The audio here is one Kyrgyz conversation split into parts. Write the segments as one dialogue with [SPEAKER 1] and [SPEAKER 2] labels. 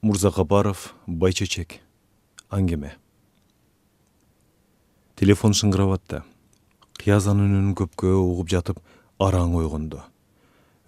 [SPEAKER 1] Мурзакапаров, Байчечек. Аңгеме. Телефон шыңғырап атты. Қиязан үнін көпкө уғып жатып, араң ойғынды.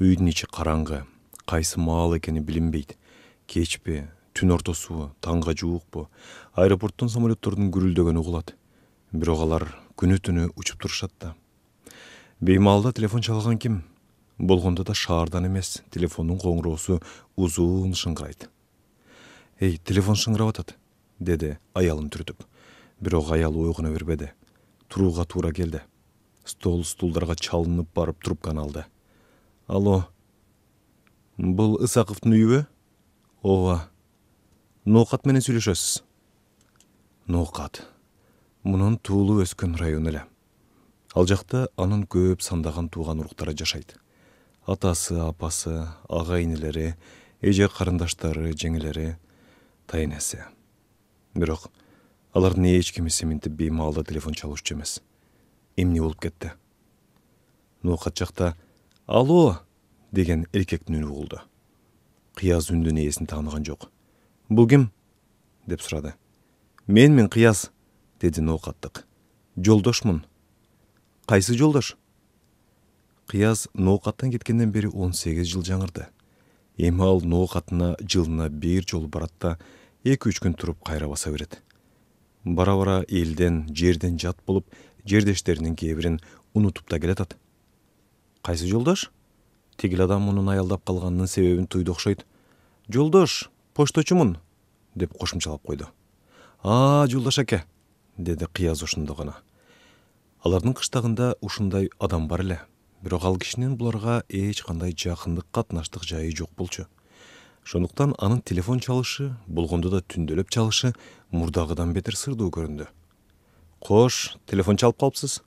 [SPEAKER 1] Үйдің içi қараңғы, қайсы мал екені білінбейді. Кечпе, түн ортосу, таңға жуық бу. Аэропорттон самолеттордун гүрүлдөгөнү угулат. Бирок алар күнү түнү учуп турушатты. Беймалда телефон чалган ким? Болгондо да шаардан эмес, телефондун коңуроосу узун шыңгырайт. Эй, телефон шыңгырап атат, деди аялын түртүп. Бирок аял ойгуна бербеди. Турууга туура келди. Стулдарга чалынып барып трубканы алды. Алло. Бул Исаковдун үйүбү? Ооба. Ноокат менен сүйлөшөсүз. Ноокат. Мунун туулуп өскөн район эле. Ал жакта анын көп сандаган тууган уруктары жашайт. Атасы, апасы, ага-инилери, эже карындаштары, жеңелери, тайнеси. Бирок алардын эч кимиси минтип беймалда телефон чалуучу эмес. Эмне болуп кетти? Ноокат жакта «Алло!» деген эркектин үнү угулду. Кыяз үндүн ээсин тааныган жок. «Бул ким?» деп сурады. Мен Кыяз», деди ноокаттык. «Жолдошмун». «Кайсы жолдош?» Кыяз ноокаттан кеткенден бери 18 жыл жаңырды. Эми ал ноокатына жылына бир жолу барат да 2-3 күн туруп кайра баса берет. Бара-бара элден, жерден жат болуп, жердештеринин кээ бирин унутуп да келатат. «Кайсы жолдош?» Тигил адам мунун аялдап калганынын себебин туйду окшойт. «Жолдош, пошточумун», деп кошумчалап койду. Жолдош аке», деди Кыяз ошондо гана. Алардын кыштагында ушундай адам бар эле. Бирок ал кишинин буларга эч кандай жакындык, катнаштык жайы жок болчу. Шондуктан анын телефон чалышы, болгондо да түндөлөп чалышы мурдагыдан бетер сырдуу көрүндү. «Кош, телефон чалып калыпсыз?»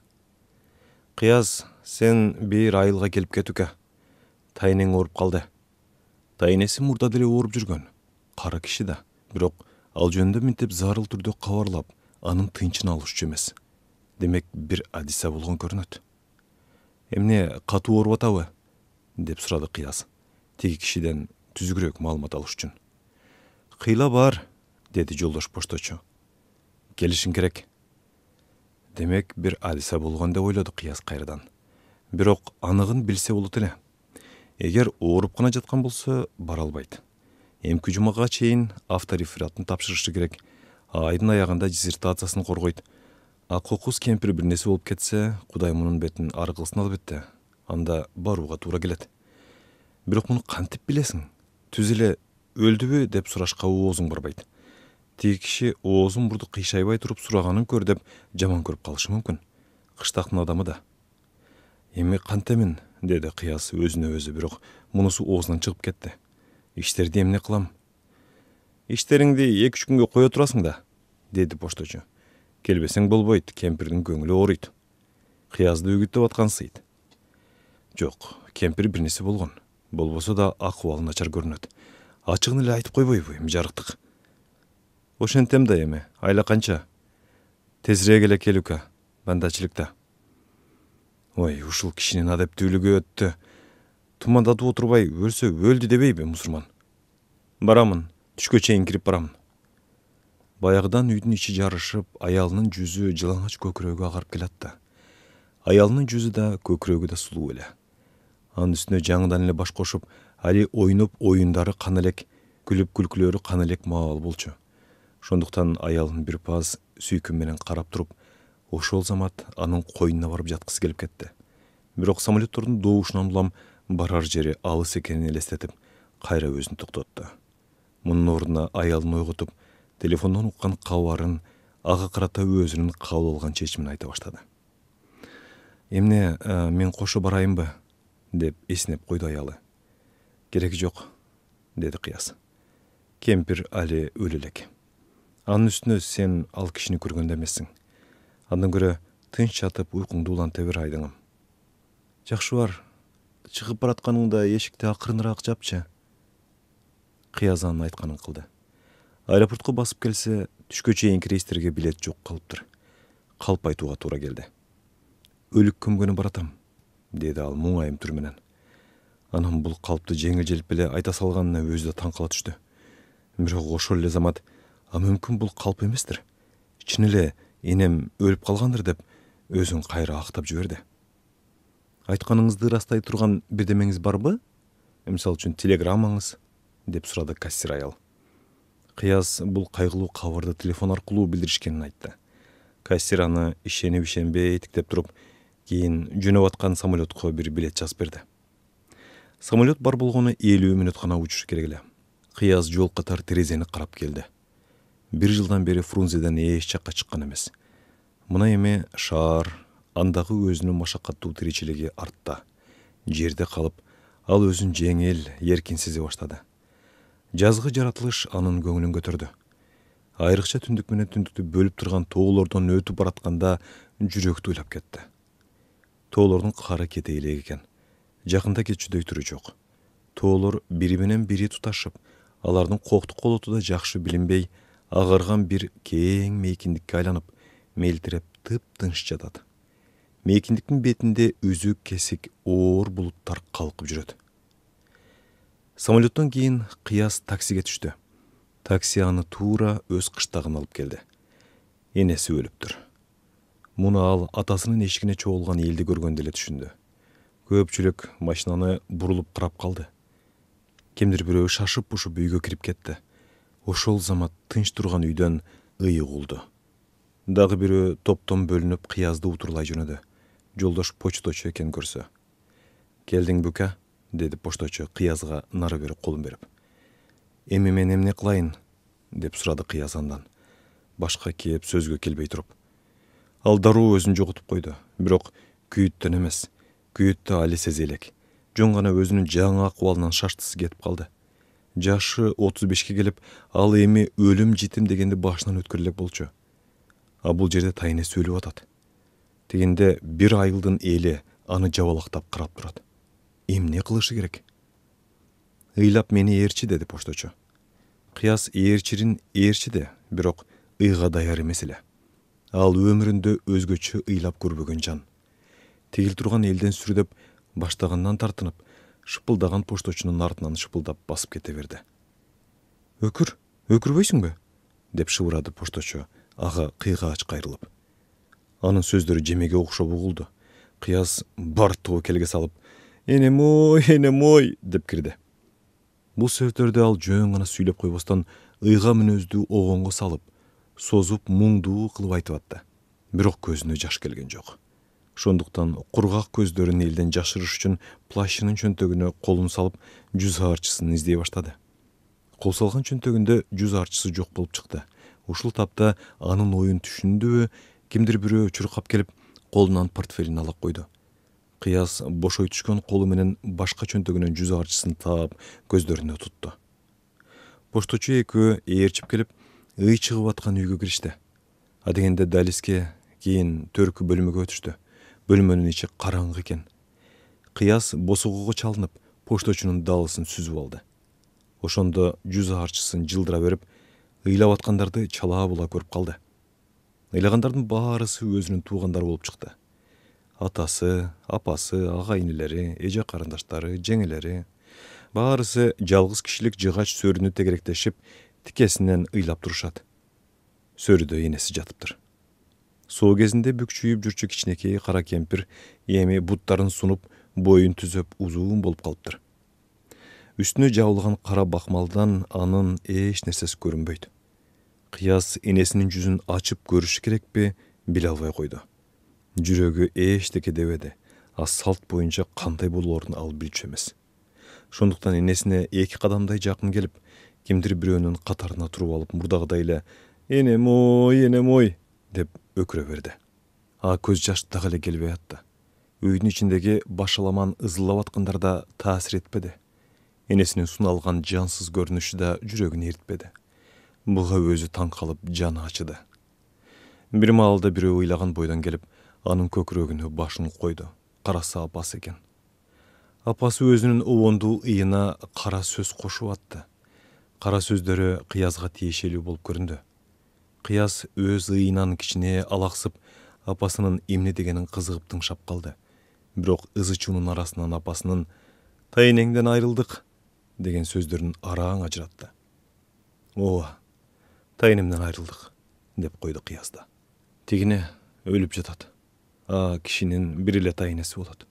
[SPEAKER 1] «Кыяз, сен бир айылга келип кетүүкө. Тайнең ооруп калды». Тайнеси мурда деле ооруп жүргөн. Кара киши да. Бирок ал жөнүндө минтип зарыл түрдө кабарлап, анын тынчын алышчу эмес. Демек бир адиса болгон көрүнөт. «Эмне, катуу ооруп атабы?» деп сурады Кыяз. Тиги кишиден түзүгүрөөк маалымат алыш үчүн. «Кыйла бар», деди жолдош пошточу. «Келишиң керек». Демек бир адиса болгон деп ойлоду Кыяз кайрадан. Бирок аныгын билсе болот эле. Эгер ооруп гана жаткан болсо бара албайт. Эмки жумага чейин авторефератын тапшырышы керек. Айдын аягында диссертациясын коргойт. Кокус кемпир бир нерсе болуп кетсе, Кудай мунун бетин ары кылсын албетте. Анда барууга туура келет. Бирок муну кантип билесиң? Түз эле өлдүбү деп сурашка оозуң барбайт. Тиги киши оозун бурду кыйшайбай туруп сураганын көр деп жаман көрүп калышы мүмкүн. Кыштактын адамы да. «Эми кантемин?» деди Кыяз өзүнө өзү, бирок мунусу оозунан чыгып кетти. «Иштерди эмне кылам?» «Иштериңди 2-3 күнгө кое турасың да», деди пошточу. «Келбесең болбойт, кемпирдин көңүлү ооруйт». Кыязды үгүттөп аткансыйт. Жок, кемпир бир нерсе болгон. Болбосо да акыбалы начар көрүнөт. Ачыгын эле айтып койбойбу, эми жарыктык. «Ошентем да эми, айла канча?» «Тезирээк эле келүүкө, бандачылыкта». Ой, ушул кишинин адептүүлүгү өттү. Тумандатып отурбай, өлсө өлдү дебейби мусулман? «Барамын, түшкө чейин кирип барамын». Баягыдан үйдүн ичи жарышып, аялынын жүзү жылаңач көкүрөгү агарып келатты. Аялынын жүзү да, көкүрөгү да сулуу эле. Анын үстүнө жаңыдан эле баш кошуп, али ойноп оюндары кана элек, күлүп күлкүлөрү кана элек маал болчу. Шондуктан аялын бир паз сүйкүм менен карап туруп, ошол замат анын койнуна барып жаткысы келип кетти. Бирок самолеттордун добушунан улам барар жери алыс экенин элестетип, кайра өзүн токтотту. Мунун ордуна аялын ойготуп, телефондон уккан кабарын ага карата өзүнүн кабыл алган чечимин айта баштады. «Эмне, мен кошо барайынбы?» деп эсинеп койду аялы. «Кереги жок», деди Кыяз. «Кемпир али өлө элек. Анын үстүнө сен ал кишини көргөн эмессиң. Андан көрө тынч жатып уйкуңду уланта бер айдыңым». «Жакшы бар. Чыгып баратканыңда эшикти акырыныраак жапчы». Кыяз анын айтканын кылды. Аэропортко басып келсе, түшкө чейинки рейстерге билет жок калыптыр. Калп айтууга туура келди. «Өлүк көмгөнү баратам», деди ал муңайым түр менен. Анын бул калпты жеңил желп эле айта салганына өзү да таң кала түштү. Бирок ошол эле замат мүмкүн бул калп эместир. Чын эле энем өлүп калгандыр деп өзүн кайра актап жиберди. Айтканыңызды ырастай турган бирдемеңиз барбы? Мисалы үчүн телеграммаңыз, деп сурады кассир аял. Кыяз бул кайгылуу кабарды телефон аркылуу билдиришкенин айтты. Кассир аны ишенip тиктеп туруп, кийин жөнөп аткан самолетко бир билет жазып берди. Самолет бар болгону 50 мүнөт гана учуш керек эле. Кыяз жол катар терезени карап келди. 1 жылдан бери Фрунзеден эч жакка чыккан эмес. Мына эми шаар, андагы өзүнүн машакаттуу тиричилиги артта. Жерде калып, ал өзүн жеңил, эркин сезе баштады. Жазгы жаратылыш анын көңүлүн көтөрдү. Айрыкча түндүк менен түндүктү бөлүп турган тоолордон өтүп баратканда жүрөктү уйлап кетти. Тоолордун кары кете элек экен. Жакында кетчүдөй түрү жок. Тоолор бири менен бири туташып, алардын коктук колоту да жакшы билинбей, агарган бир кең мейкиндикке айланып, мелтиреп тып-тынч жатат. Мейкиндиктин бетинде үзүк кесик оор булуттар калкып жүрөт. Самолеттон кийин Кыяз таксиге түштү. Такси аны туура өз кыштагына алып келди. Энеси өлүптүр. Муну ал атасынын эшигине чогулган элди көргөндө эле түшүндү. Көпчүлүк машинаны бурулуп карап калды. Кимдир бирөө шашып-пушуп үйгө кирип кетти. Ошол замат тынч турган үйдөн ый угулду. Дагы бирөө топтон бөлүнүп Кыязды утурлай жөнөдү. Жолдош почточу экен көрсө. Келдиң бүка, деди пошточу Кыязга нары бери колун берип. Эми мен эмне кылайын, деп сурады Кыяз андан. Башка кеп сөзгө келбей туруп. Ал дароо өзүн жоготуп койду. Бирок күйүттөн эмес, күйүттү али сезе элек. Жөн гана өзүнүн жаңы акыбалынан шаштысы кетип калды. Жашы 35ке келип, ал эми өлүм житим дегенди башынан өткөрө элек болчу. А бул жерде тайнеси өлүп атат. Тегенде бир айылдын эли аны жабалактап карап турат. Эмне кылышы керек? Ыйлап мени ээрчи, деди пошточу. Кыяз ээрчирин ээрчи де, бирок ыйга даяр эмес эле. Ал өмүрүндө өзгөчө ыйлап көрбөгөн жан. Тигил турган элден сүрдөп, баштагандан тартынып, шыпылдаган пошточунун артынан шыпылдап басып кете берди. Өкүрбөйсүңбү? Деп шыбырады пошточу, ага кыйгаач кайрылып. Анын сөздөрү жемеге окшоп угулду. Кыяз бартыгы келге салып, энем ой, деп кирди. Бул сөздөрдү ал жөн гана сүйлөп койбостон ыйга мүнөздүү огонго салып, созуп муңдуу кылып айтып атты. Бирок көзүнө жаш келген жок. Шондуктан кургак көздөрүн элден жашырыш үчүн плащынын чөнтөгүнө колун салып, жүз аарчысын издей баштады. Кол салган чөнтөгүндө жүз аарчысы жок болуп чыкты. Ушул тапта анын оюн түшүндүбү, кимдир бирөө чуркап келип, колунан портфелин ала койду. Кыяз бошой түшкөн колу менен башка чөнтөгүнөн жүз аарчысын таап, көздөрүнө тутту. Пошточу экөө ээрчип келип, ый чыгып аткан үйгө киришти. Адегенде далиске, кийин төркү бөлмөгө өтүштү. Бөлмөнүн ичи караңгы экен. Кыяз босогого чалынып, пошточунун далысын сүзүп алды. Ошондо жүз аарчысын жылдыра берип, ыйлап аткандарды чала була көрүп калды. Ыйлагандардын баарысы өзүнүн туугандары болуп чыкты. Атасы, апасы, ага-инилери, эже карындаштары, жеңелери, баарысы жалгыз кишилик жыгач сөрүнү тегеректешип, тикесинен ыйлап турушат. Сөрүдө энеси жатыптыр. Соо кезинде бүкчүйүп жүрчү кичинекей кара кемпир эми буттарын сунуп, боюн түзөп узун болуп калыптыр. Үстүнө жабылган кара бакмалдан анын эч нерсеси көрүнбөйт. Кыяз энесинин жүзүн ачып көрүшү керекпи, биле албай койду. Жүрөгү эчтеке дебеди, а салт боюнча кандай болоорун ал билчү эмес. Шондуктан энесине 2 кадамдай жакын келип, кимдир бирөөнүн катарына туруп алып мурдагыдай эле энем ой, деп өкүрө берди. А көз жаш дагы эле келбей атты. Үйдүн ичиндеги башаламан ызылдап аткандар да таасир этпеди. Энесинин суналган жансыз көрүнүшү да жүрөгүн эритпеди. Буга өзү таң калып жаны ачыды. Бир маалда бирөө ыйлаган бойдон келип, анын көкүрөгүнө башын койду. Караса апасы экен. Апасы өзүнүн обондуу ыйына кара сөз кошуп атты. Кара сөздөрү Кыязга тиешелүү болуп көрүндү. Кыяз өз ыйынан кичине алаксып, апасынын эмне дегенин кызыгып тыңшап калды. Бирок ызы-чуунун арасынан апасынын «Тайнеңден айрылдык» деген сөздөрүн араң ажыратты. Ооба, тайынымдан айрылдык, деп койду Кыязда. Тигине өлүп жатат. Кишинин бир эле тайынеси болот.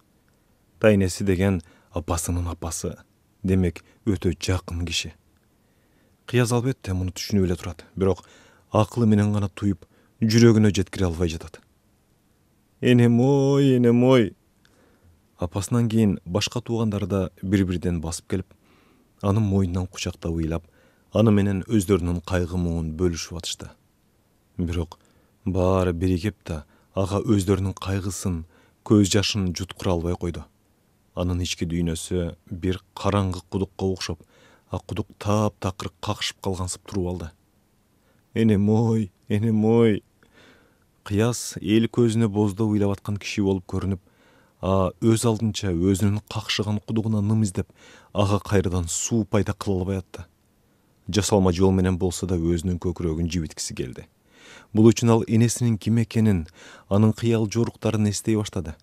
[SPEAKER 1] Тайынеси деген апасынын апасы, демек өтө жакын киши. Кыяз албетте муну түшүнүп эле турат, бирок акылы менен гана туюп, жүрөгүнө жеткире албай жатат. Энем ой. Апасынан кийин башка туугандары да бири-бирден басып келип, анын мойнунан кучактап ыйлап, аны менен өздөрүнүн кайгы муун бөлүшүп атышты. Бирок баары биригип да ага өздөрүнүн кайгысын, көз жашын жуткура албай койду. Анын ички дүйнөсү бир караңгы кудукка окшоп, кудук таап-такыр какшып калгансып туруп алды. Энем ой. Кыяз эл көзүнө бооздоп ыйлап аткан киши болуп көрүнүп, өз алдынча өзүнүн какшыган кудугуна ным издеп, ага кайрадан суу пайда кыла албай атты. Жасалма жол менен болсо да өзүнүн көкүрөгүн жибиткиси келди. Бул үчүн ал энесинин ким экенин, анын кыял жоруктарын эстей баштады.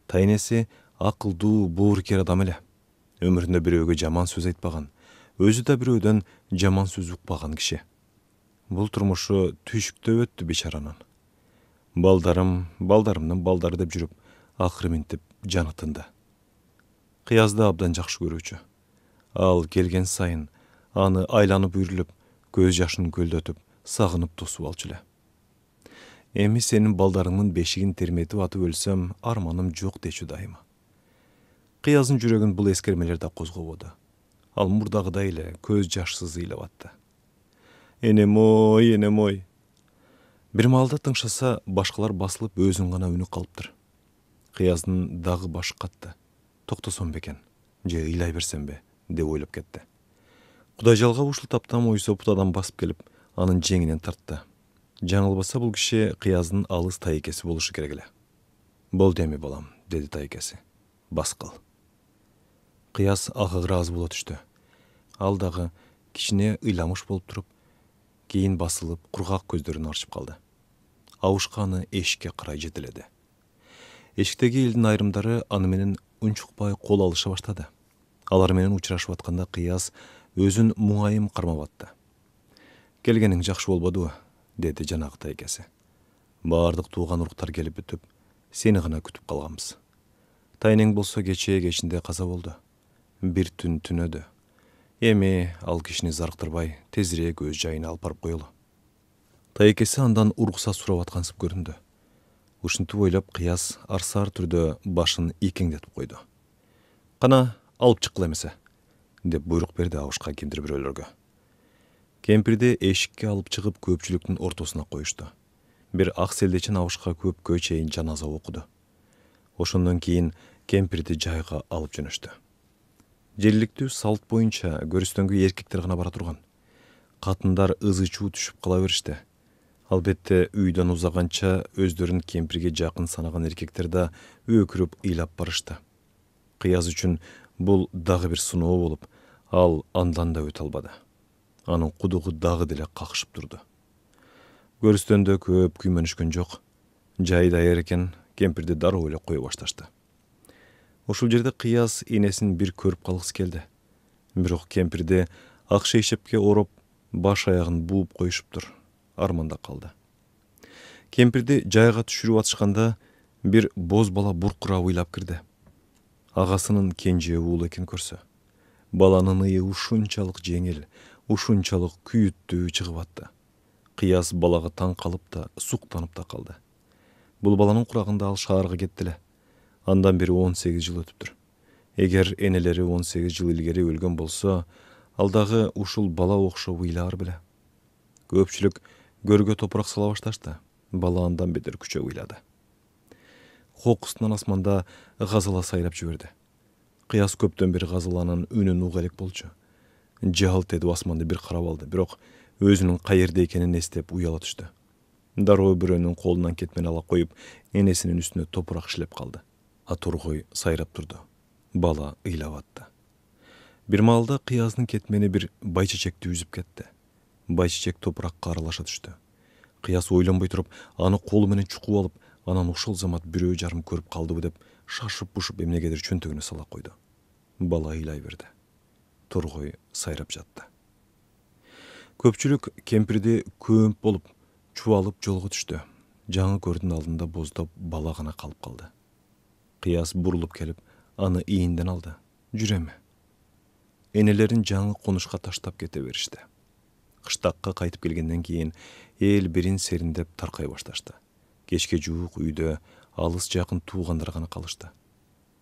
[SPEAKER 1] Тайнеси акылдуу, боорукер адам эле. Өмүрүндө бирөөгө жаман сөз айтпаган, өзү да бирөөдөн жаман сөз укпаган киши. Бул турмушу түйшүктөп өттү бечаранын. Балдарымдын балдары деп жүрүп, акыры минтип жаны тынды. Кыязды абдан жакшы көрүүчү. Ал келген сайын аны айланып үйрүлүп, көз жашын көлдөтүп, сагынып тосуп алчу эле. Эми сенин балдарыңдын бешигин терметип атып өлсөм, арманым жок дечү дайыма. Кыяздын жүрөгүн бул эскермелер да козгободу. Ал мурдагыдай эле көз жашсыз ыйлап атты. Энем ой. Бир маалда тыңшаса, башкалар басылып өзүн гана үнү калыптыр. Кыяздын дагы башы катты. Токтосом бекен, же ыйлай берсемби, деп ойлоп кетти. Кудайжалга ушул таптан ойсо путадан басып келип, анын жеңинен тартты. Жаңылбаса бул киши Кыяздын алыс тайкеси болушу керек эле. Болду эми балам, деди тайкеси. Бас кыл. Кыяз ага ыраазы боло түштү. Ал дагы кичине ыйламыш болуп туруп, кийин басылып, кургак көздөрүн арчып калды. Абышканы эшикке карай жетеледи. Эшиктеги элдин айрымдары аны менен унчукпай кол алыша баштады. Алар менен учурашып атканда Кыяз өзүн муңайым кармап атты. Келгениң жакшы болбодубу, деди жанагы тайкеси. Баардык тууган уруктар келип бүтүп, сени гана күтүп калганбыз. Тайнең болсо кечинде каза болду. Бир түн түнөдү. Эми ал кишини зарыктырбай, тезирээк өз жайына алып барып коелу. Тайкеси андан уруксат сурап аткансып көрүндү. Ушинтип ойлоп, Кыяз арсаар түрдө башын ийкеңдетип койду. Кана алып чыккыла эмесе, деп буйрук берди абышка кимдир бирөөлөргө. Кемпирди эшикке алып чыгып көпчүлүктүн ортосуна коюшту. Бир ак селдечен абышка көпкө чейин жаназа окуду. Ошондон кийин кемпирди жайга алып жөнөштү. Жергиликтүү салт боюнча көрүстөнгө эркектер гана бара турган. Катындар ызы-чуу түшүп кала беришти. Албетте үйдөн узаганча өздөрүн кемпирге жакын санаган эркектер да өкүрүп ыйлап барышты. Кыяз үчүн бул дагы бир сыноо болуп, ал андан да өтө албады. Анын кудугу дагы деле какшып турду. Көрүстөндө көп күймөнүшкөн жок. Жай даяр экен, кемпирди дароо эле кое башташты. Ушул жерде Кыяз энесин бир көрүп калгысы келди. Бирок кемпирди ак шейшепке ороп, баш аягын бууп коюшуптур. Арманда калды. Кемпирди жайга түшүрүп атышканда бир боз бала буркурап ыйлап кирди. Агасынын кенже уулу экен көрсө. Баланын ые ушунчалык жеңил, ушунчалык күйүттүү чыгып атты. Кыяз балага таң калып да, суктанып да калды. Бул баланын курагында ал шаарга кетти эле. Андан бери 18 жыл өтүптүр. Эгер энелери 18 жыл илгери өлгөн болсо, ал дагы ушул бала окшоп ыйлаар беле. Көпчүлүк көргө топурак сала башташты. Бала андан бетер күчөп ыйлады. Кокусунан асманда газала сайрап жиберди. Кыяз көптөн бери газаланын үнүн уга элек болчу. Жалт этип асманды бир карап алды, бирок өзүнүн каерде экенин эстеп уяла түштү. Дароо бирөөнүн колунан кетмени ала коюп, энесинин үстүнө топурак шилеп калды. Тургой сайрап турду. Бала ыйлап атты. Бир маалда Кыяздын кетмени бир байчечекти үзүп кетти. Байчечек топуракка аралаша түштү. Кыяз ойлонбой туруп, аны колу менен чукуп алып, анан ушул замат бирөө жарым көрүп калдыбы деп, шашып-пушуп эмнегедир чөнтөгүнө сала койду. Бала ыйлай берди. Тургой сайрап жатты. Көпчүлүк кемпирди көмп болуп чубалып жолго түштү. Жаңы көрдүн алдында боздоп бала гана калып калды. Кыяз бурулуп келип, аны ийинден алды. Жүрөмү? Энелерин жаңы конушка таштап кете беришти. Кыштакка кайтып келгенден кийин эл бирин сериндеп таркай башташты. Кечке жуук үйдө алыс жакын туугандар гана калышты.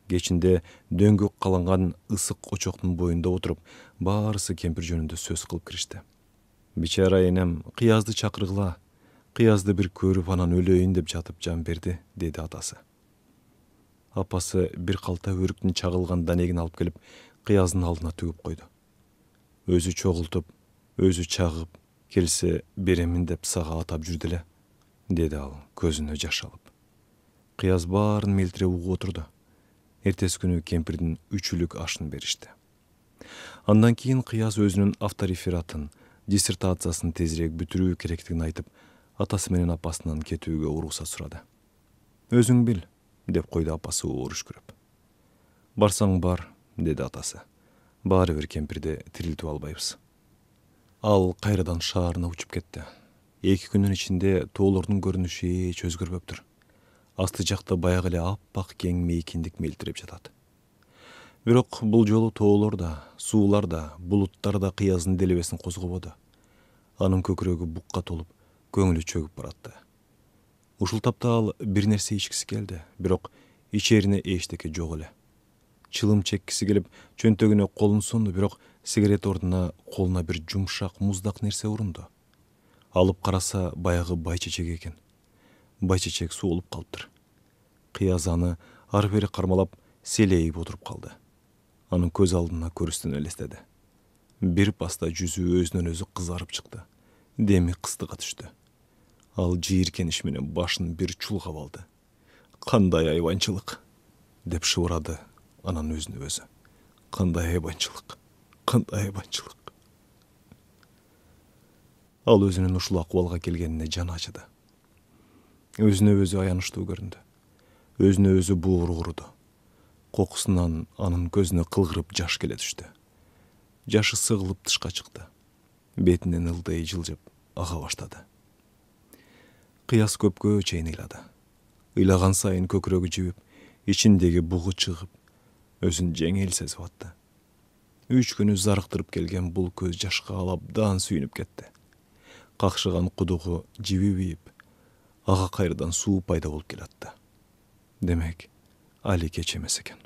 [SPEAKER 1] Кечинде дөңгөк каланган ысык очоктун боюнда отуруп, баарысы кемпир жөнүндө сөз кылып киришти. Бичара энем Кыязды чакыргыла, Кыязды бир көрүп анан өлөйүн деп жатып жан берди, деди атасы. Апасы бир калта өрүктүн чагылган данегин алып келип, Кыяздын алдына төгүп койду. Өзү чогултуп, өзү чагып, келсе беремин деп сага атап жүрдү эле, деди ал көзүнө жаш алып. Кыяз баарын мелтире угуп отурду. Эртеси күнү кемпирдин үчүлүк ашын беришти. Андан кийин Кыяз өзүнүн авторефератын, диссертациясын тезирээк бүтүрүү керектигин айтып, атасы менен апасынан кетүүгө уруксат сурады. Өзүң бил, деп койду апасы оорушкүрөп. Барсаң бар, деди атасы. Баары бир кемпирди тирилтип албайбыз. Ал кайрадан шаарына учуп кетти. 2 күнүн ичинде тоолордун көрүнүшү эч өзгөрбөптүр. Асты жакта баягы эле аппак кең мейкиндик мелтирип жатат. Бирок бул жолу тоолор да, суулар да, булуттар да Кыяздын делебесин козгободу. Анын көкүрөгү букка толуп, көңүлү чөгүп баратты. Ушул тапта ал бир нерсе ичкиси келди, бирок ичерине эчтеке жок эле. Чылым чеккиси келип, чөнтөгүнө колун сунду, бирок сигарет ордуна колуна бир жумшак, муздак нерсе урунду. Алып караса, баягы байчечек экен. Байчечек суулуп калыптыр. Кыяз аны ары бери кармалап, селейип отуруп калды. Анын көз алдына көрүстөн элестеди. Бир паста жүзү өзүнөн өзү кызарып чыкты. Деми кыстыга түштү. Ал жийиркениш менен башын бир чулгап алды. Кандай айбанчылык, деп шыбырады анан өзүнө өзү. Кандай айбанчылык, кандай айбанчылык. Ал өзүнүн ушул акыбалга келгенине жаны ачыды. Өзүнө өзү аянычтуу көрүндү. Өзүнө өзү буур куруду. Кокусунан анын көзүнө кылгырып жаш келе түштү. Жашы сыгылып тышка чыкты. Бетинен ылдый жылжып ага баштады. Кыяз көпкө чейин ыйлады. Ыйлаган сайын көкүрөгү жибип, ичиндеги бугу чыгып, өзүн жеңил сезип атты. 3 күнү зарыктырып келген бул көз жашка абдан сүйүнүп кетти. Какшыган кудугу жибибип, ага кайрадан суу пайда болуп келатты. Демек, али кеч эмес экен.